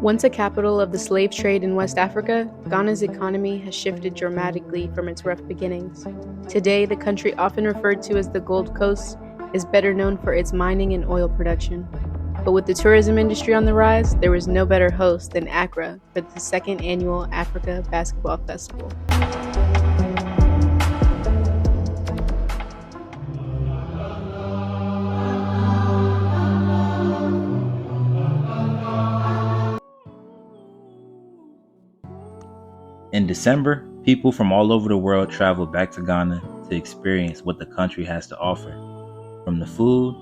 Once a capital of the slave trade in West Africa, Ghana's economy has shifted dramatically from its rough beginnings. Today, the country, often referred to as the Gold Coast, is better known for its mining and oil production. But with the tourism industry on the rise, there was no better host than Accra for the second annual Africa Basketball Festival. In December, people from all over the world traveled back to Ghana to experience what the country has to offer, from the food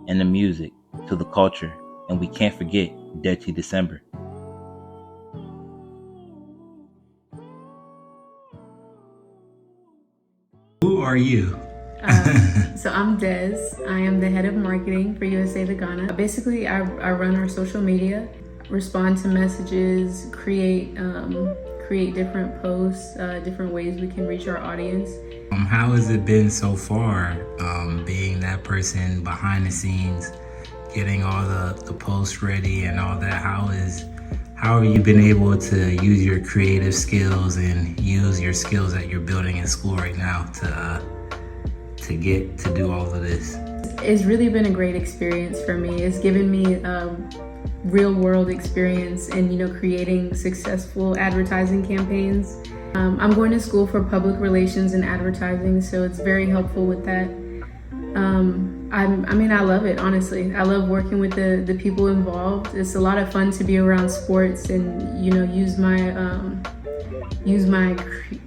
and the music to the culture, and we can't forget Dirty December. Who are you? So I'm Des. I am the head of marketing for USA2GHANA. Basically, I run our social media, respond to messages, create different posts, different ways we can reach our audience. How has it been so far, being that person behind the scenes, getting all the posts ready and all that? How have you been able to use your creative skills and use your skills that you're building in school right now to get to do all of this? It's really been a great experience for me. It's given me real world experience in creating successful advertising campaigns. I'm going to school for public relations and advertising, so it's very helpful with that. I love it, honestly. I love working with the people involved. It's a lot of fun to be around sports and use my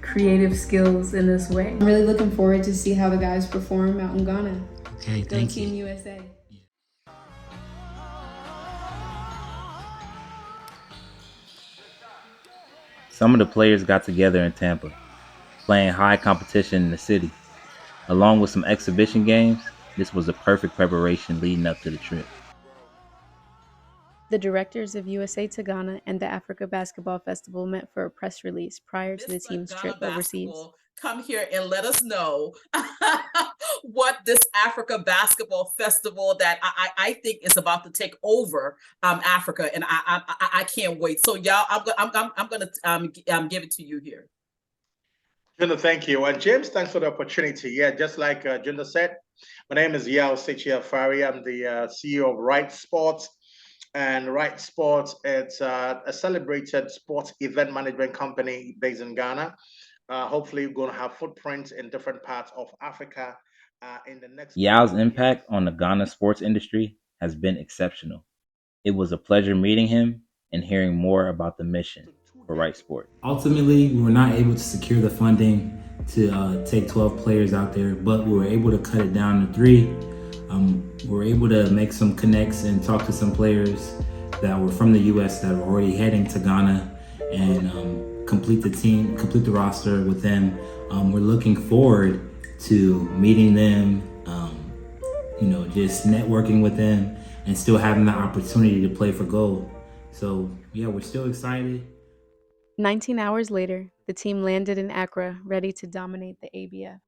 creative skills in this way. I'm really looking forward to see how the guys perform out in Ghana. Okay, Go thank Team you. USA. Some of the players got together in Tampa, playing high competition in the city. Along with some exhibition games, this was a perfect preparation leading up to the trip. The directors of USA2GHANA and the Africa Basketball Festival met for a press release prior to the team's trip overseas. Come here and let us know what this Africa Basketball Festival that I think is about to take over Africa, and I can't wait. So y'all, I'm gonna give it to you here. Junda, thank you. And James, thanks for the opportunity. Yeah, just like Junda said, my name is Yao I'm the CEO of Right Sports. And Right Sports, it's a celebrated sports event management company based in Ghana. Hopefully, we're going to have footprints in different parts of Africa in the next. Yao's impact on the Ghana sports industry has been exceptional. It was a pleasure meeting him and hearing more about the mission for Right Sport. Ultimately, we were not able to secure the funding to take 12 players out there, but we were able to cut it down to 3. We were able to make some connects and talk to some players that were from the US that were already heading to Ghana and complete the roster with them. We're looking forward to meeting them, just networking with them and still having the opportunity to play for gold. So yeah, we're still excited. 19 hours later, the team landed in Accra, ready to dominate the ABF.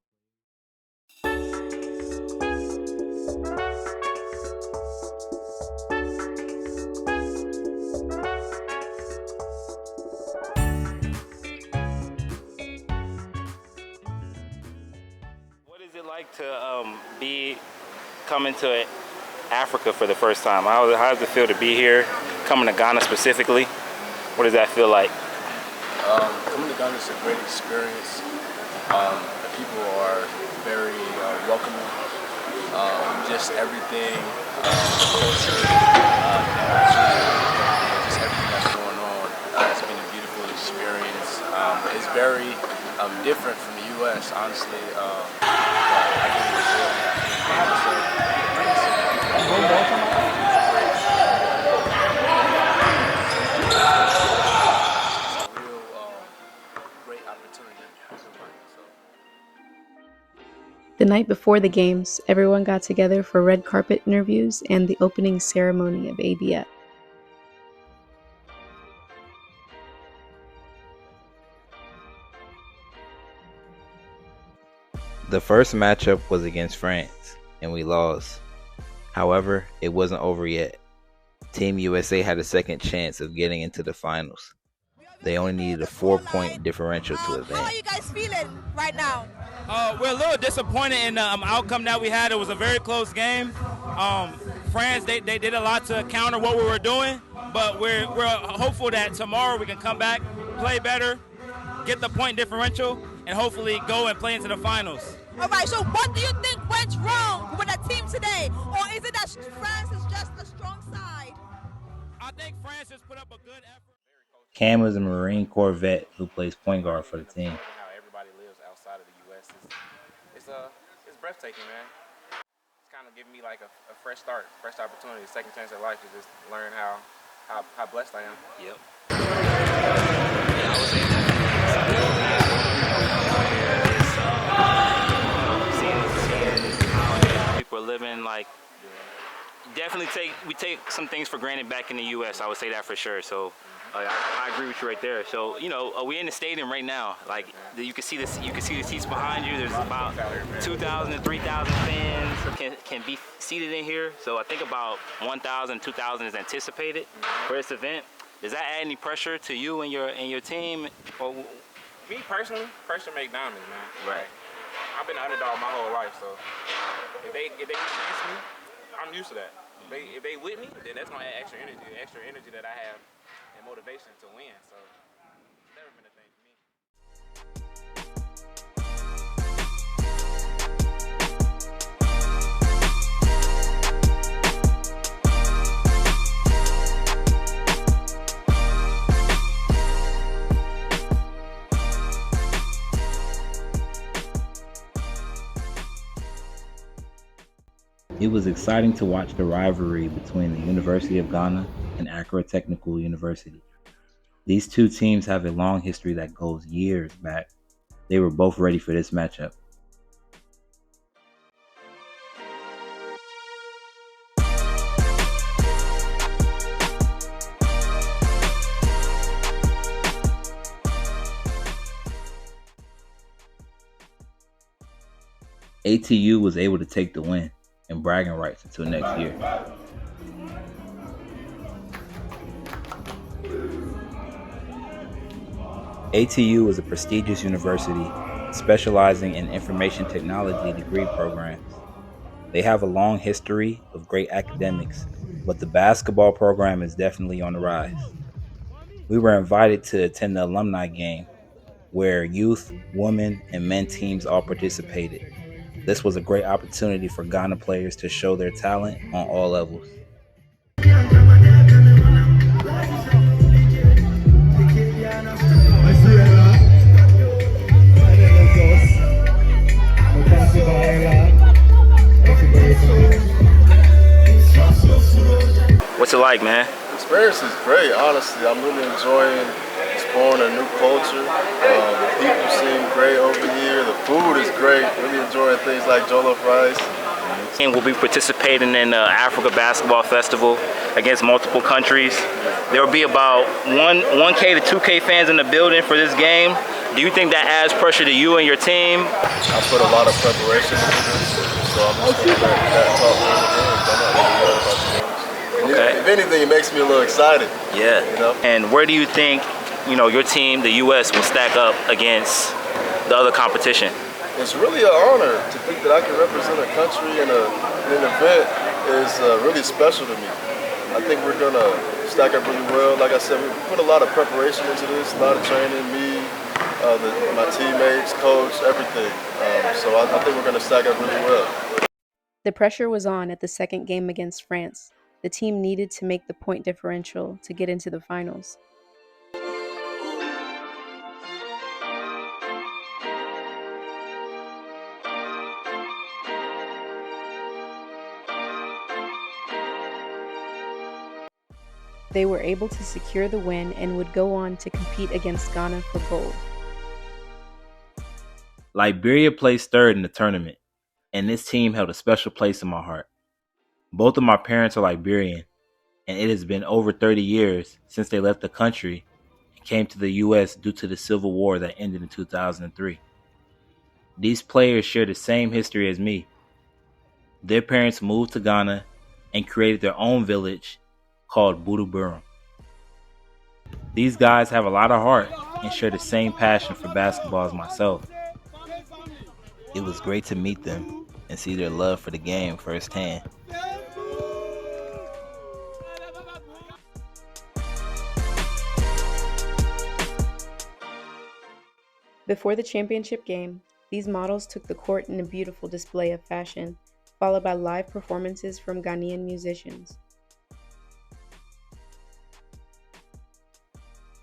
Like to be coming to Africa for the first time? How does it feel to be here, coming to Ghana specifically? What does that feel like? Coming to Ghana is a great experience. The people are very welcoming. Just everything, culture, just everything that's going on. It's been a beautiful experience. It's very different from the U.S., honestly. The night before the games, everyone got together for red carpet interviews and the opening ceremony of ABF. The first matchup was against France, and we lost. However, it wasn't over yet. Team USA had a second chance of getting into the finals. They only needed a 4-point differential to advance. How are you guys feeling right now? We're a little disappointed in the outcome that we had. It was a very close game. France, they did a lot to counter what we were doing, but we're hopeful that tomorrow we can come back, play better, get the point differential, and hopefully go and play into the finals. All right, so what do you think went wrong with the team today? Or is it that France is just a strong side? I think France has put up a good effort. Cam is a Marine Corps vet who plays point guard for the team. How everybody lives outside of the U.S. It's breathtaking, man. It's kind of giving me like a fresh start, fresh opportunity, second chance at life to just learn how blessed I am. Yep. People are living like. Definitely we take some things for granted back in the U.S. I would say that for sure. So I agree with you right there. So we're in the stadium right now. Like you can see this, you can see the seats behind you. There's about 2,000 to 3,000 fans can be seated in here. So I think about 1,000, 2,000 is anticipated for this event. Does that add any pressure to you and your team? Or Me personally, pressure make diamonds, man. Right. I've been an underdog my whole life, so if they against me, I'm used to that. If they with me, then that's gonna add extra energy that I have and motivation to win. So it's never been a thing for me. It was exciting to watch the rivalry between the University of Ghana and Accra Technical University. These two teams have a long history that goes years back. They were both ready for this matchup. ATU was able to take the win and bragging rights until next year. ATU is a prestigious university specializing in information technology degree programs. They have a long history of great academics, but the basketball program is definitely on the rise. We were invited to attend the alumni game where youth, women, and men teams all participated. This was a great opportunity for Ghana players to show their talent on all levels. What's it like, man? The experience is great, honestly. I'm really enjoying exploring a new culture. People seem great over here. The food is great. Really enjoying things like jollof rice. And we'll be participating in the Africa Basketball Festival against multiple countries. There will be about 1K to 2K fans in the building for this game. Do you think that adds pressure to you and your team? I put a lot of preparation into this, so I'm just going to let that talk over the games. I'm not really worried about the games. Okay. If anything, it makes me a little excited. Yeah. You know? And where do you think, your team, the U.S., will stack up against the other competition? It's really an honor to think that I can represent a country in an event is really special to me. I think we're going to stack up really well. Like I said, we put a lot of preparation into this, a lot of training, me, my teammates, coach, everything. So I think we're going to stack up really well. The pressure was on at the second game against France. The team needed to make the point differential to get into the finals. They were able to secure the win and would go on to compete against Ghana for gold. Liberia placed third in the tournament, and this team held a special place in my heart. Both of my parents are Liberian, and it has been over 30 years since they left the country and came to the U.S. due to the Civil War that ended in 2003. These players share the same history as me. Their parents moved to Ghana and created their own village called burgeoning. These guys have a lot of heart and share the same passion for basketball as myself. It was great to meet them and see their love for the game firsthand. Before the championship game, these models took the court in a beautiful display of fashion, followed by live performances from Ghanaian musicians.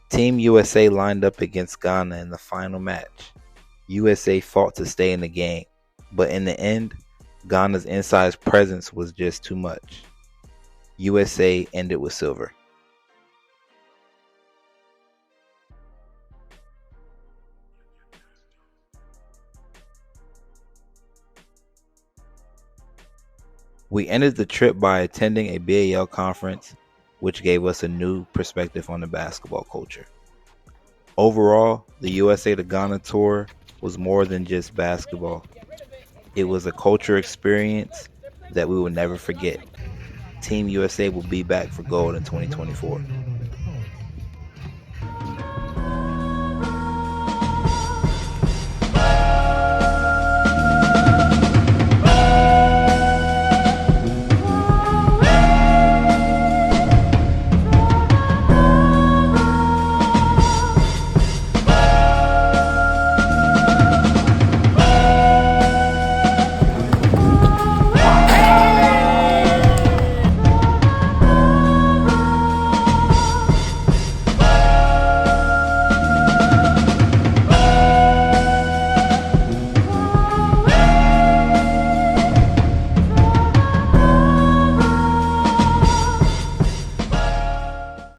Team USA lined up against Ghana in the final match. USA fought to stay in the game, but in the end, Ghana's inside presence was just too much. USA ended with silver. We ended the trip by attending a BAL conference, which gave us a new perspective on the basketball culture. Overall, the USA to Ghana tour was more than just basketball. It was a culture experience that we will never forget. Team USA will be back for gold in 2024.